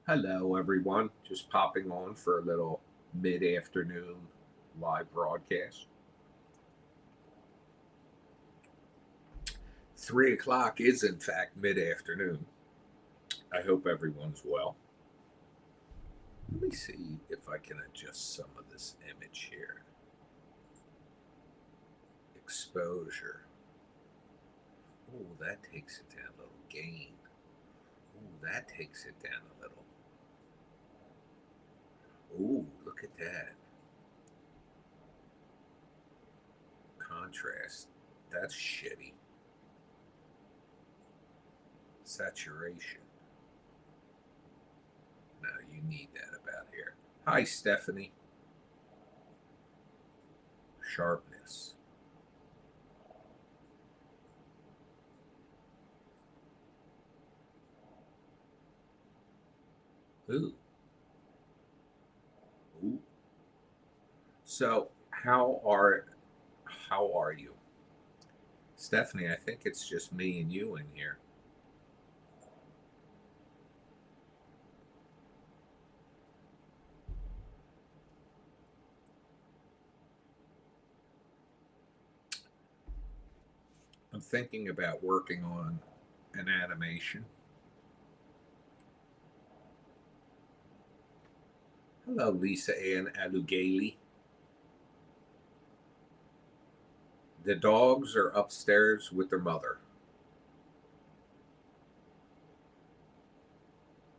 Hello, everyone. Just popping on for a little mid afternoon live broadcast. 3 o'clock is, in fact, mid afternoon. I hope everyone's well. Let me see if I can adjust some of this image here. Exposure. Oh, that takes it down a little. Gain. Oh, that takes it down a little. Oh, look at that. Contrast. That's shitty. Saturation. No, you need that about here. Hi, Stephanie. Sharpness. Ooh. Ooh. So how are you? Stephanie, I think it's just me and you in here. I'm thinking about working on an animation. Hello, Lisa Ann Alugali. The dogs are upstairs with their mother.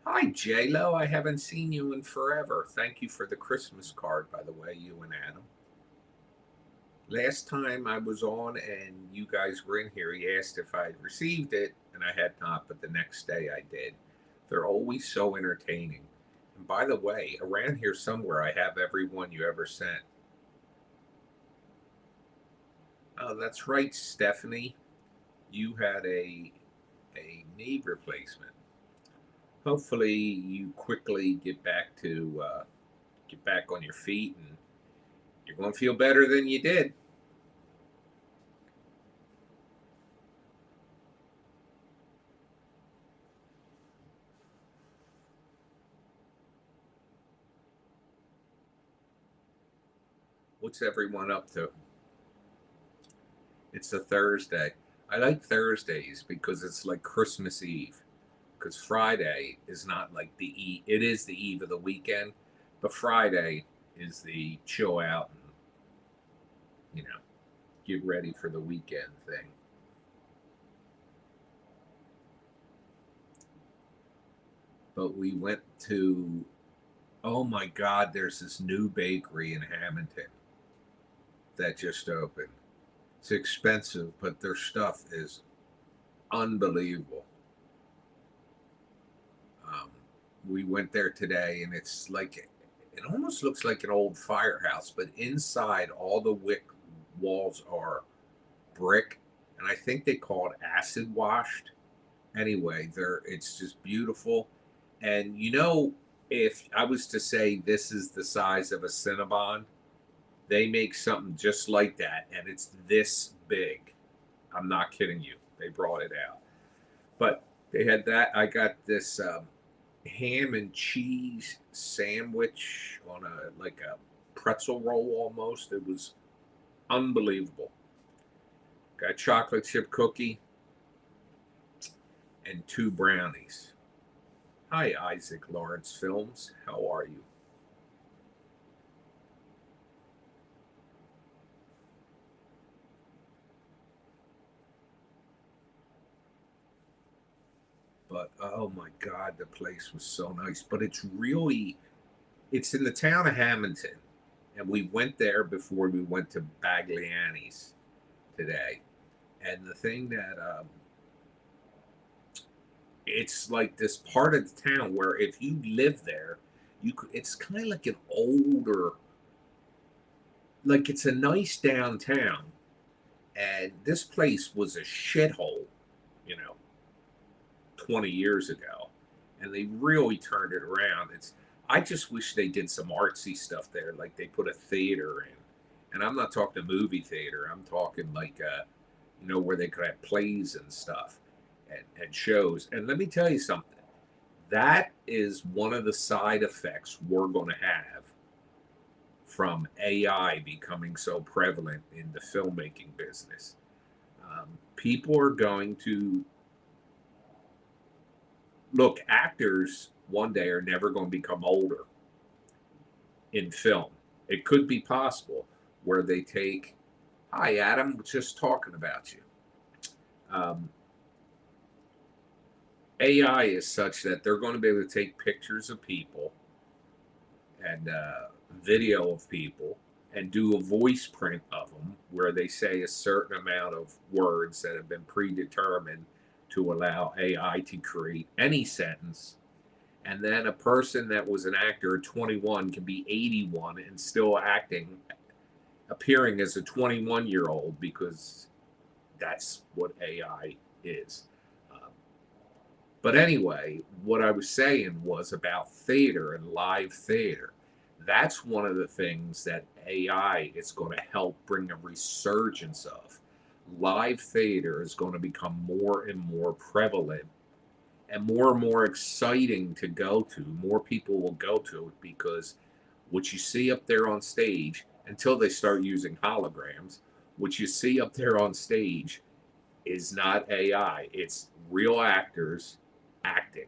Hi, J-Lo. I haven't seen you in forever. Thank you for the Christmas card, by the way, you and Adam. Last time I was on and you guys were in here, he asked if I'd received it, and I had not, but the next day I did. They're always so entertaining. And by the way, around here somewhere, I have every one you ever sent. Oh, that's right, Stephanie. You had a knee replacement. Hopefully, you quickly get back on your feet, and you're going to feel better than you did. What's everyone up to? It's a Thursday. I like Thursdays because it's like Christmas Eve. Because Friday is not like the eve. It is the eve of the weekend, but Friday is the chill out and get ready for the weekend thing. But we went to, oh my God, there's this new bakery in Hamilton that just opened. It's expensive, but their stuff is unbelievable. Um, we went there today, and it's like it almost looks like an old firehouse, but inside all the wick walls are brick, and I think they call it acid washed. Anyway, there it's just beautiful, and if I was to say this is the size of a Cinnabon, they make something just like that, and it's this big. I'm not kidding you. They brought it out, but they had that. I got this ham and cheese sandwich on a pretzel roll almost. It was unbelievable. Got chocolate chip cookie and two brownies. Hi, Isaac Lawrence Films. How are you? But oh my God, the place was so nice. But it's in the town of Hamilton. And we went there before we went to Bagliani's today. And the thing that it's like this part of the town where if you live there, it's kind of like an older, like it's a nice downtown. And this place was a shithole, you know, 20 years ago, and they really turned it around. I just wish they did some artsy stuff there, like they put a theater in. And I'm not talking a movie theater. I'm talking like where they could have plays and stuff and shows. And let me tell you something. That is one of the side effects we're going to have from AI becoming so prevalent in the filmmaking business. People are going to look, actors one day are never going to become older in film. It could be possible where they take, hi, Adam, just talking about you. Um, AI is such that they're going to be able to take pictures of people and video of people and do a voice print of them where they say a certain amount of words that have been predetermined to allow AI to create any sentence. And then a person that was an actor at 21 can be 81 and still acting, appearing as a 21-year-old because that's what AI is. But anyway, what I was saying was about theater and live theater. That's one of the things that AI is going to help bring a resurgence of. Live theater is going to become more and more prevalent and more exciting to go to. More people will go to it because what you see up there on stage, until they start using holograms, what you see up there on stage is not AI. It's real actors acting.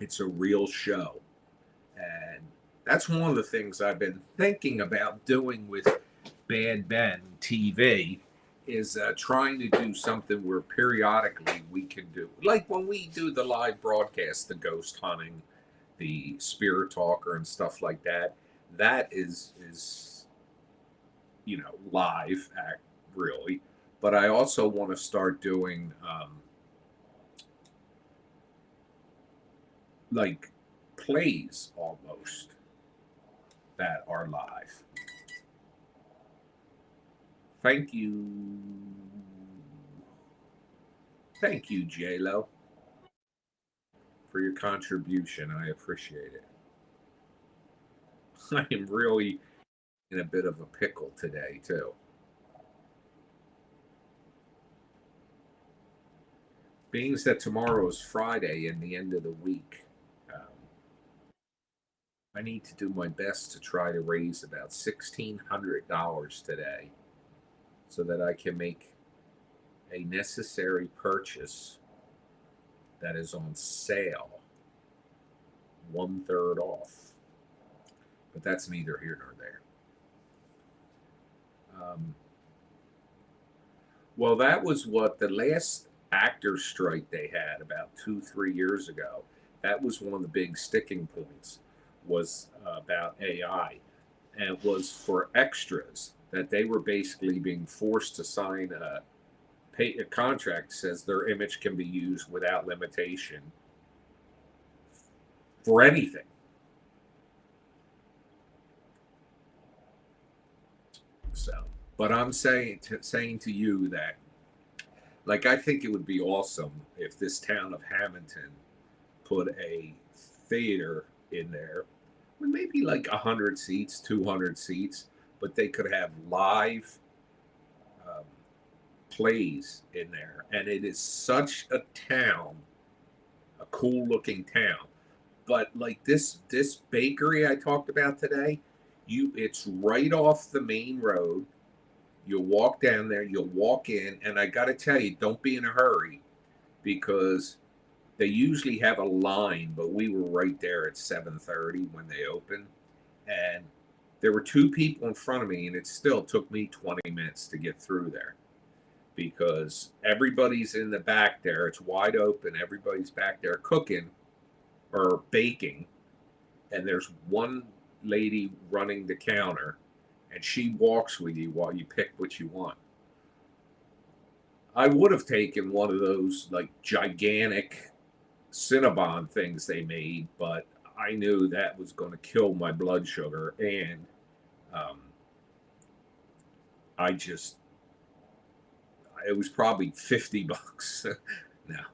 It's a real show. And that's one of the things I've been thinking about doing with Bad Ben TV is trying to do something where periodically we can do, like when we do the live broadcast, the ghost hunting, the spirit talker and stuff like that. That is live act really. But I also want to start doing like plays almost that are live. Thank you. Thank you, J-Lo, for your contribution. I appreciate it. I am really in a bit of a pickle today, too. Being that tomorrow is Friday and the end of the week, I need to do my best to try to raise about $1,600 today so that I can make a necessary purchase that is on sale, 1/3 off. But that's neither here nor there. Well, that was what the last actor strike they had about 2, 3 years ago. That was one of the big sticking points, was about AI, and it was for extras that they were basically being forced to sign a contract that says their image can be used without limitation for anything. So, but I'm saying to you that, like, I think it would be awesome if this town of Hamilton put a theater in there with maybe like 100 seats, 200 seats, but they could have live um, plays in there. And it is such a town, a cool looking town. But like this bakery I talked about today, it's right off the main road. You'll walk down there, you'll walk in, and I got to tell you, don't be in a hurry because they usually have a line, but we were right there at 7:30 when they opened, and there were two people in front of me, and it still took me 20 minutes to get through there because everybody's in the back there. It's wide open. Everybody's back there cooking or baking, and there's one lady running the counter, and she walks with you while you pick what you want. I would have taken one of those like gigantic Cinnabon things they made, but I knew that was going to kill my blood sugar, and um, I just it was probably $50 now.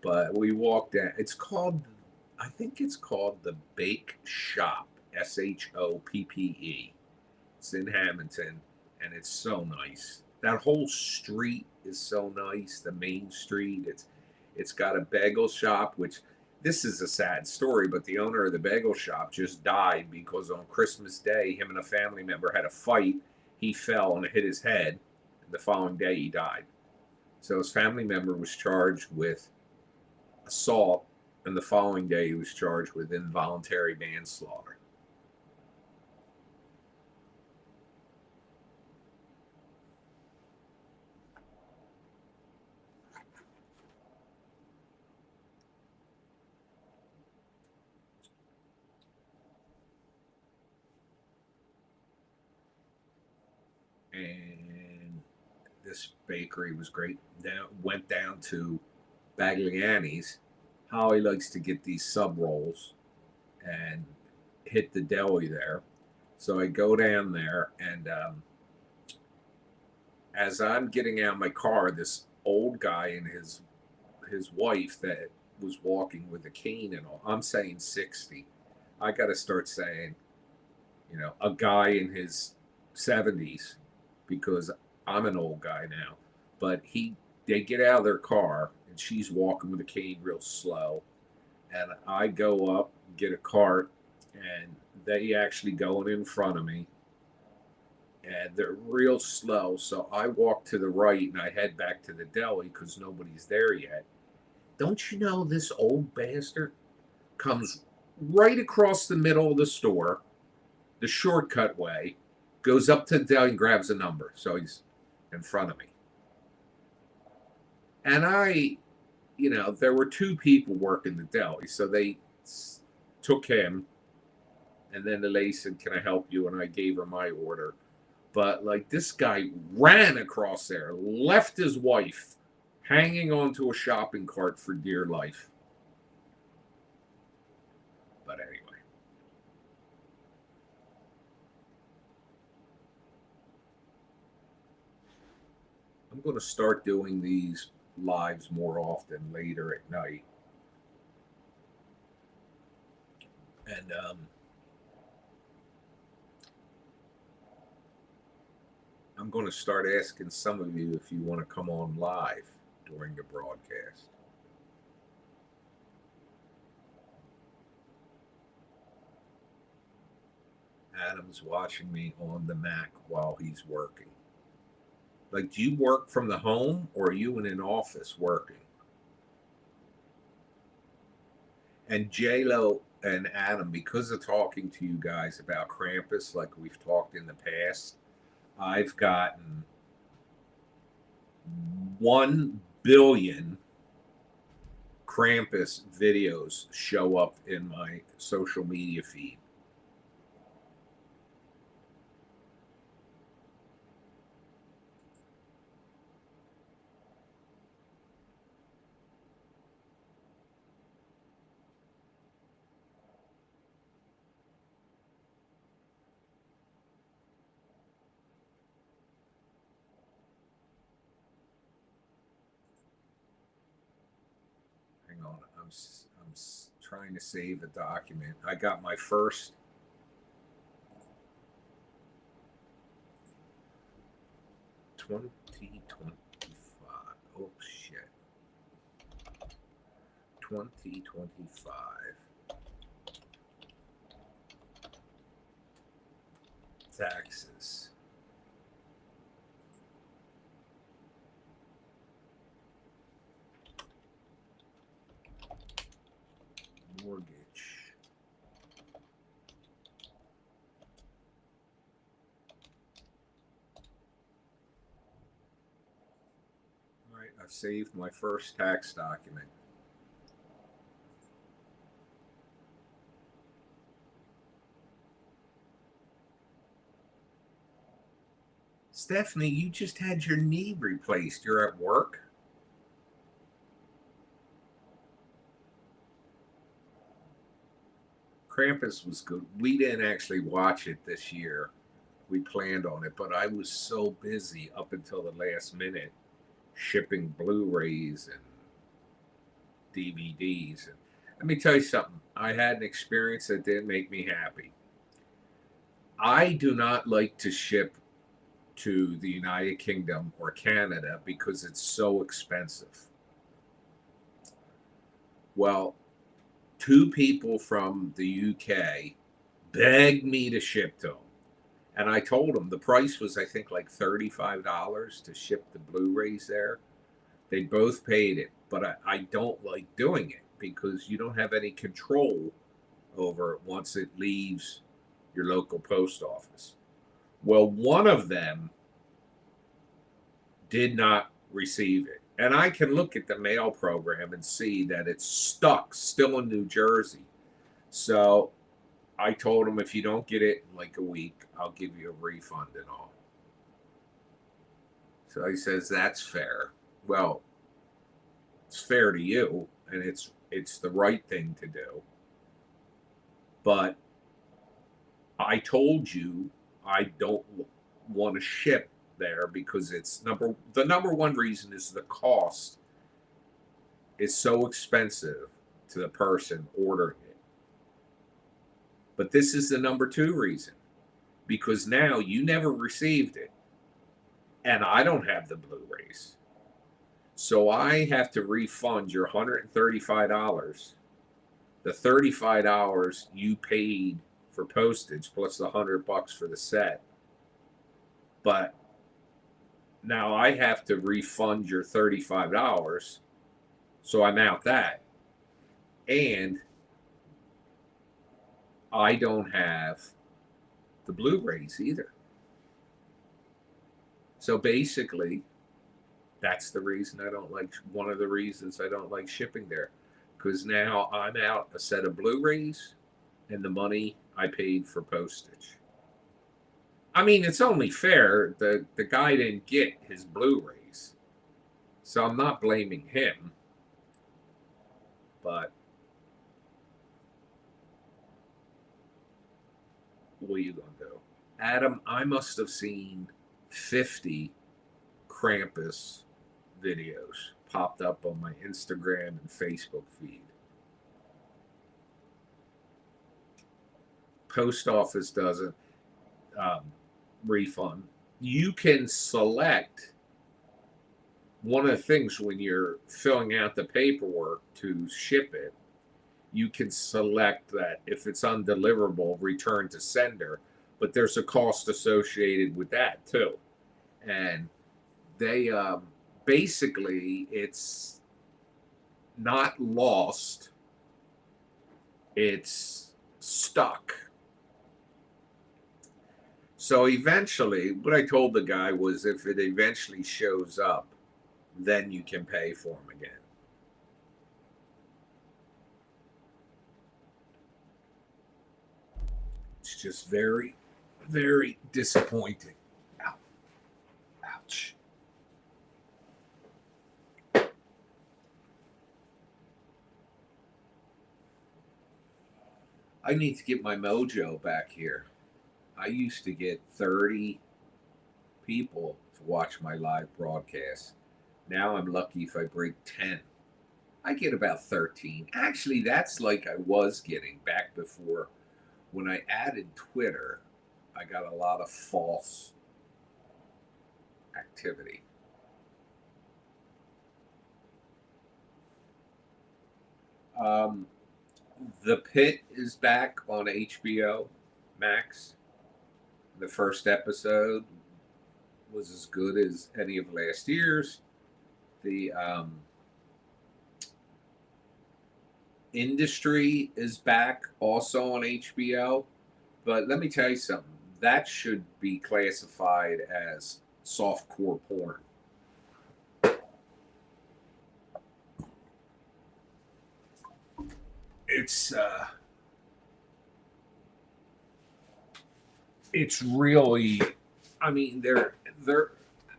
But we walked in. It's called, I think it's called the Bake Shop, SHOPPE. It's in Hamilton, and it's so nice. That whole street is so nice. The main street. It's got a bagel shop, which This is a sad story, but the owner of the bagel shop just died because on Christmas Day, him and a family member had a fight. He fell and hit his head. And the following day, he died. So his family member was charged with assault, and the following day, he was charged with involuntary manslaughter. And this bakery was great. Went down to Bagliani's. Holly likes to get these sub rolls and hit the deli there. So I go down there, and as I'm getting out of my car, this old guy and his wife that was walking with a cane and all. I'm saying 60. I got to start saying, a guy in his 70s because I'm an old guy now. But they get out of their car and she's walking with a cane real slow. And I go up, get a cart, and they actually going in front of me. And they're real slow. So I walk to the right and I head back to the deli because nobody's there yet. Don't you know this old bastard comes right across the middle of the store, the shortcut way, goes up to the deli and grabs a number. So he's in front of me. And there were two people working the deli. So they took him. And then the lady said, "Can I help you?" And I gave her my order. But this guy ran across there, left his wife hanging onto a shopping cart for dear life. But anyway. I'm going to start doing these lives more often later at night. And I'm going to start asking some of you if you want to come on live during the broadcast. Adam's watching me on the Mac while he's working. Do you work from the home or are you in an office working? And J-Lo and Adam, because of talking to you guys about Krampus, like we've talked in the past, I've gotten 1 billion Krampus videos show up in my social media feed. Hang on, I'm trying to save a document. I got my first 2025. Oh shit. 2025. Taxes. Mortgage. All right, I've saved my first tax document. Stephanie, you just had your knee replaced. You're at work? Krampus was good. We didn't actually watch it this year. We planned on it, but I was so busy up until the last minute shipping Blu-rays and DVDs. And let me tell you something. I had an experience that didn't make me happy. I do not like to ship to the United Kingdom or Canada because it's so expensive. Well, Two people from the UK begged me to ship to them. And I told them the price was, I think, like $35 to ship the Blu rays there. They both paid it, but I don't like doing it because you don't have any control over it once it leaves your local post office. Well, one of them did not receive it. And I can look at the mail program and see that it's stuck still in New Jersey. So I told him, if you don't get it in like a week, I'll give you a refund and all. So he says, that's fair. Well, it's fair to you, and it's the right thing to do. But I told you I don't want to ship there because the number one reason is the cost is so expensive to the person ordering it. But this is the number two reason, because now you never received it and I don't have the Blu-rays. So I have to refund your $135, the $35 you paid for postage plus the $100 for the set. But now I have to refund your $35, so I'm out that. And I don't have the Blu-rays either. So basically, that's the reason I don't like, one of the reasons I don't like shipping there. Because now I'm out a set of Blu-rays and the money I paid for postage. I mean, it's only fair. The guy didn't get his Blu-rays. So I'm not blaming him. But what are you going to do? Adam, I must have seen 50 Krampus videos popped up on my Instagram and Facebook feed. Post office doesn't refund. You can select, one of the things when you're filling out the paperwork to ship it, you can select that if it's undeliverable, return to sender, but there's a cost associated with that too. And they basically, it's not lost, it's stuck. So eventually, what I told the guy was, if it eventually shows up, then you can pay for them again. It's just very, very disappointing. Ow. Ouch. I need to get my mojo back here. I used to get 30 people to watch my live broadcast. Now I'm lucky if I break 10. I get about 13. Actually, that's like I was getting back before. When I added Twitter, I got a lot of false activity. The Pit is back on HBO Max. The first episode was as good as any of last year's. The Industry is back also on HBO. But let me tell you something. That should be classified as softcore porn. It's really, I mean,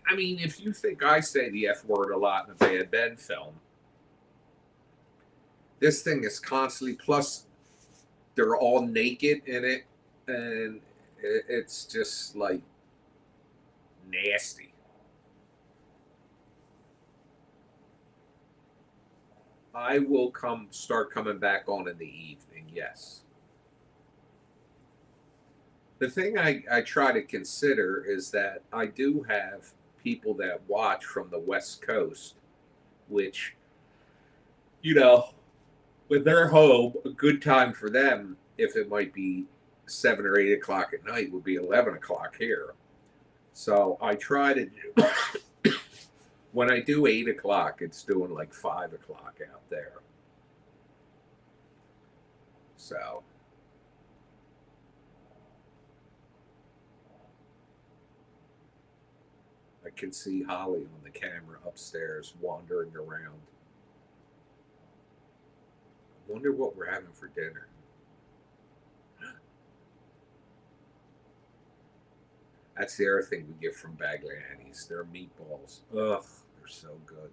I mean, if you think I say the F word a lot in a Bad Ben film, this thing is constantly, plus they're all naked in it, and it's just like nasty. I will start coming back on in the evening, yes. The thing I try to consider is that I do have people that watch from the West Coast, which, you know, when they're home, a good time for them, if it might be 7 or 8 o'clock at night, would be 11 o'clock here. So I try to do when I do 8 o'clock, it's doing like 5 o'clock out there. So I can see Holly on the camera upstairs wandering around. I wonder what we're having for dinner. That's the other thing we get from Bagliani's. Their meatballs. Ugh, they're so good.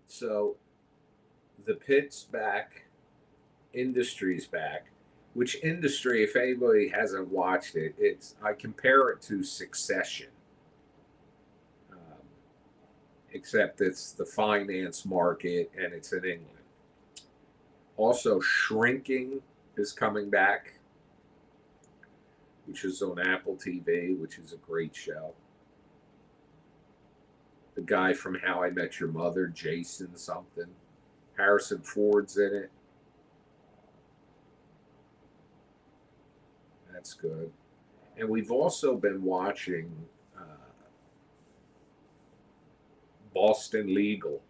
So the pit's back, industry's back. Which industry, if anybody hasn't watched it, it's I compare it to Succession, um, except it's the finance market and it's in England. Also, Shrinking is coming back, which is on Apple TV, which is a great show. The guy from How I Met Your Mother, Jason something. Harrison Ford's in it. That's good. And we've also been watching Boston Legal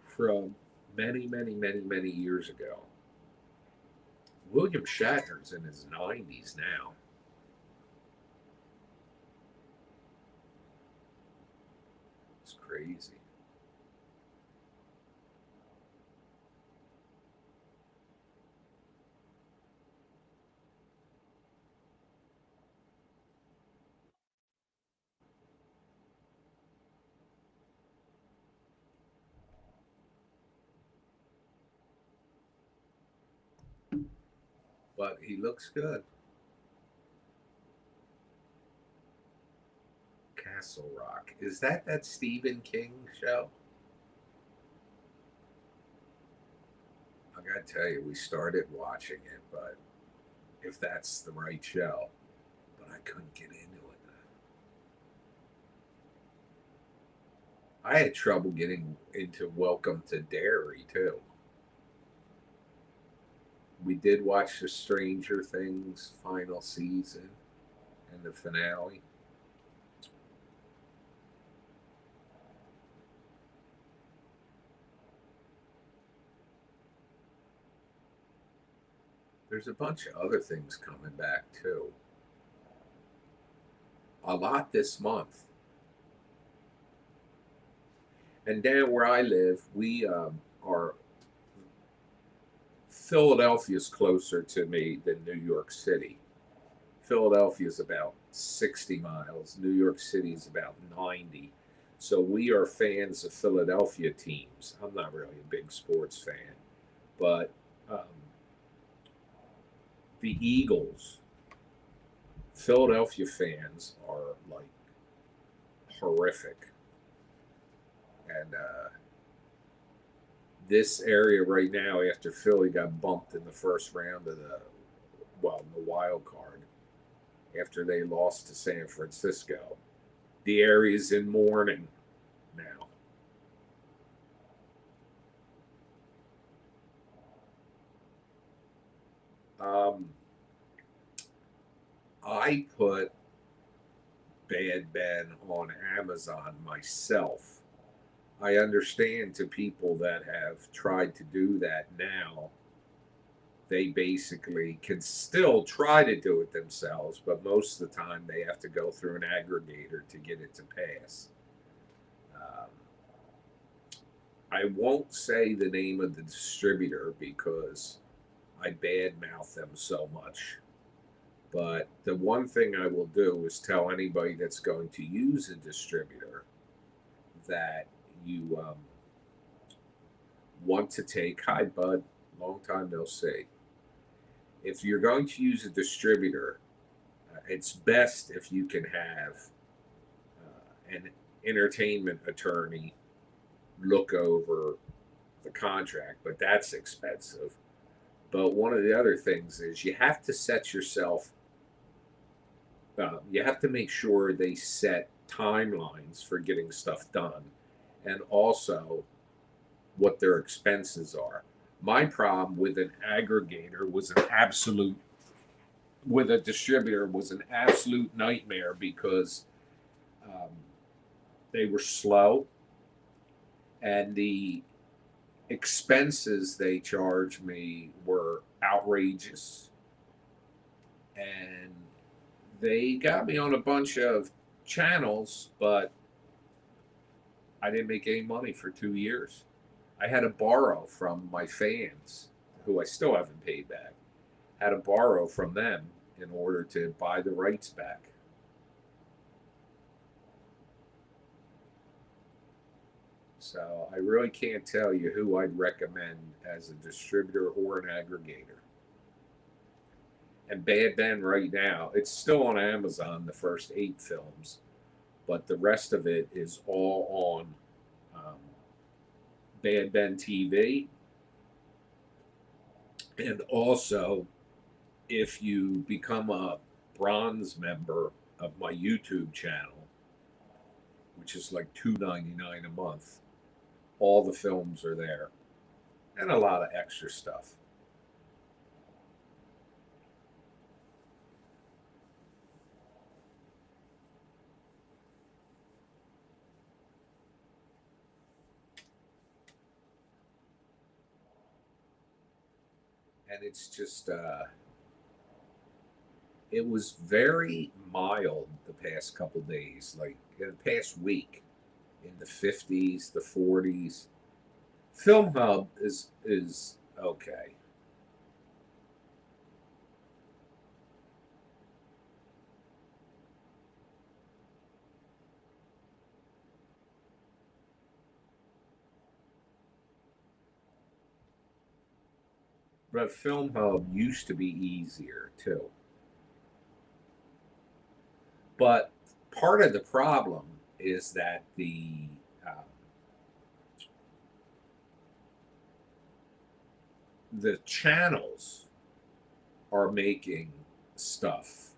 from many, many, many, many years ago. William Shatner's in his 90s now. It's crazy. But he looks good. Castle Rock. Is that Stephen King show? I gotta tell you, we started watching it, but if that's the right show, but I couldn't get into it. I had trouble getting into Welcome to Derry too. We did watch the Stranger Things final season and the finale. There's a bunch of other things coming back too. A lot this month. And down where I live, we are Philadelphia's closer to me than New York City. Philadelphia is about 60 miles. New York City is about 90. So we are fans of Philadelphia teams. I'm not really a big sports fan, but um, the Eagles, Philadelphia fans are like horrific. And this area right now, after Philly got bumped in the first round of the wild card, after they lost to San Francisco, the area's in mourning now. Um, I put Bad Ben on Amazon myself. I understand to people that have tried to do that now, they basically can still try to do it themselves, but most of the time they have to go through an aggregator to get it to pass. Um, I won't say the name of the distributor because I badmouth them so much. But the one thing I will do is tell anybody that's going to use a distributor that you want to take, hi, bud, long time no see. If you're going to use a distributor, it's best if you can have an entertainment attorney look over the contract, but that's expensive. But one of the other things is you have to set yourself, you have to make sure they set timelines for getting stuff done and also what their expenses are. My problem with an aggregator was an absolute, with a distributor was an absolute nightmare because um, they were slow and the expenses they charged me were outrageous, and they got me on a bunch of channels, but I didn't make any money for 2 years. I had to borrow from my fans, who I still haven't paid back. Had to borrow from them in order to buy the rights back. So I really can't tell you who I'd recommend as a distributor or an aggregator. And Bad Ben right now, it's still on Amazon, the first 8 films, but the rest of it is all on um, Bad Ben TV. And also, if you become a bronze member of my YouTube channel, which is like $2.99 a month, all the films are there and a lot of extra stuff. And it's just, it was very mild the past couple days, like in the past week, in the 50s, the 40s. Film Hub is okay. But Film Hub used to be easier too. But part of the problem is that the channels are making stuff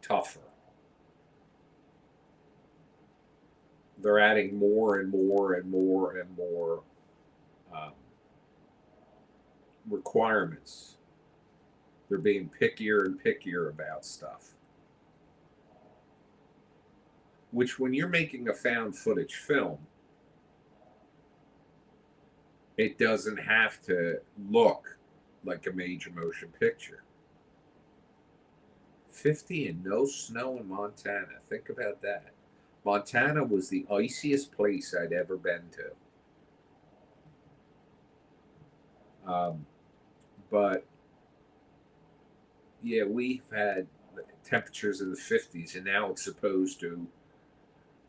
tougher. They're adding more and more and more and more um, requirements. They're being pickier and pickier about stuff. Which, when you're making a found footage film, it doesn't have to look like a major motion picture. 50 and no snow in Montana. Think about that. Montana was the iciest place I'd ever been to. But yeah, we've had temperatures in the 50s, and now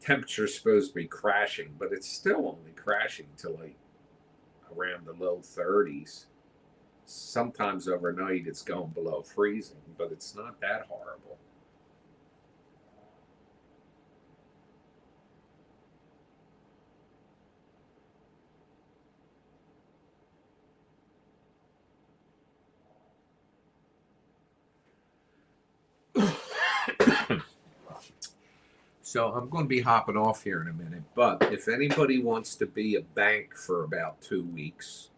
temperature's supposed to be crashing, but it's still only crashing to like around the low 30s. Sometimes overnight it's going below freezing, but it's not that horrible. So I'm going to be hopping off here in a minute, but if anybody wants to be a bank for about 2 weeks,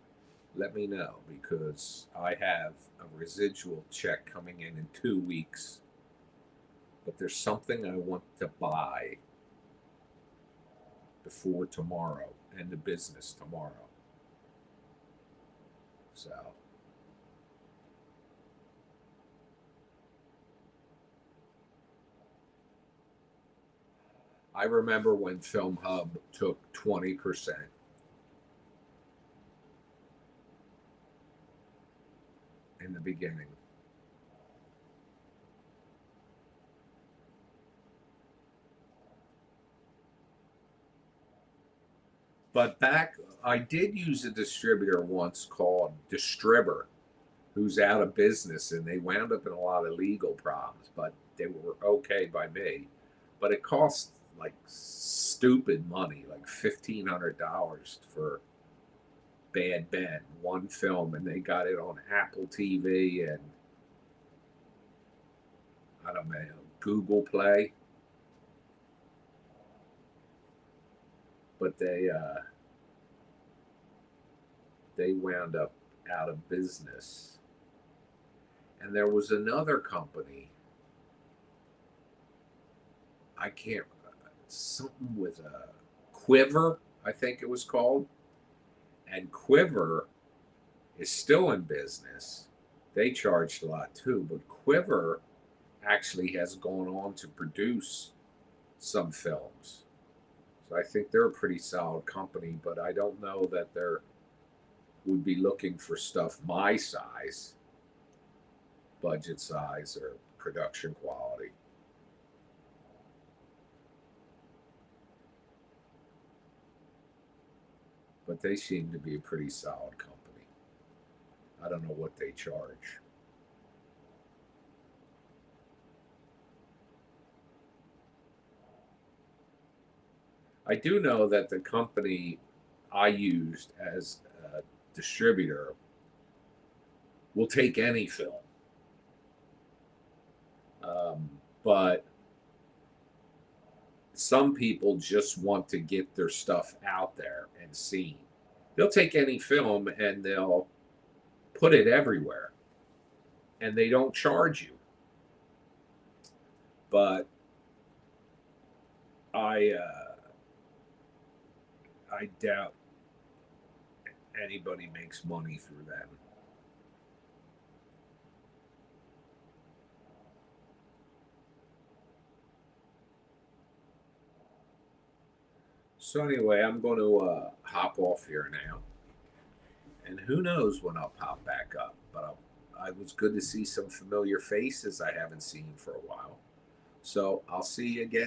let me know because I have a residual check coming in 2 weeks. But there's something I want to buy before tomorrow and the business tomorrow. So I remember when Film Hub took 20% in the beginning. But back, I did use a distributor once called Distribber, who's out of business, and they wound up in a lot of legal problems, but they were okay by me. But it cost like stupid money, like $1,500 for Bad Ben, one film, and they got it on Apple TV and I don't know, Google Play. But they wound up out of business. And there was another company, I can't, something with a Quiver, I think it was called. And Quiver is still in business. They charged a lot too, but Quiver actually has gone on to produce some films. So I think they're a pretty solid company, but I don't know that they're would be looking for stuff my size, budget size, or production quality. But they seem to be a pretty solid company. I don't know what they charge. I do know that the company I used as a distributor will take any film. But some people just want to get their stuff out there and seen. They'll take any film and they'll put it everywhere and they don't charge you. But I doubt anybody makes money through them. So anyway, I'm going to hop off here now, and who knows when I'll pop back up. But I was good to see some familiar faces I haven't seen for a while. So I'll see you again.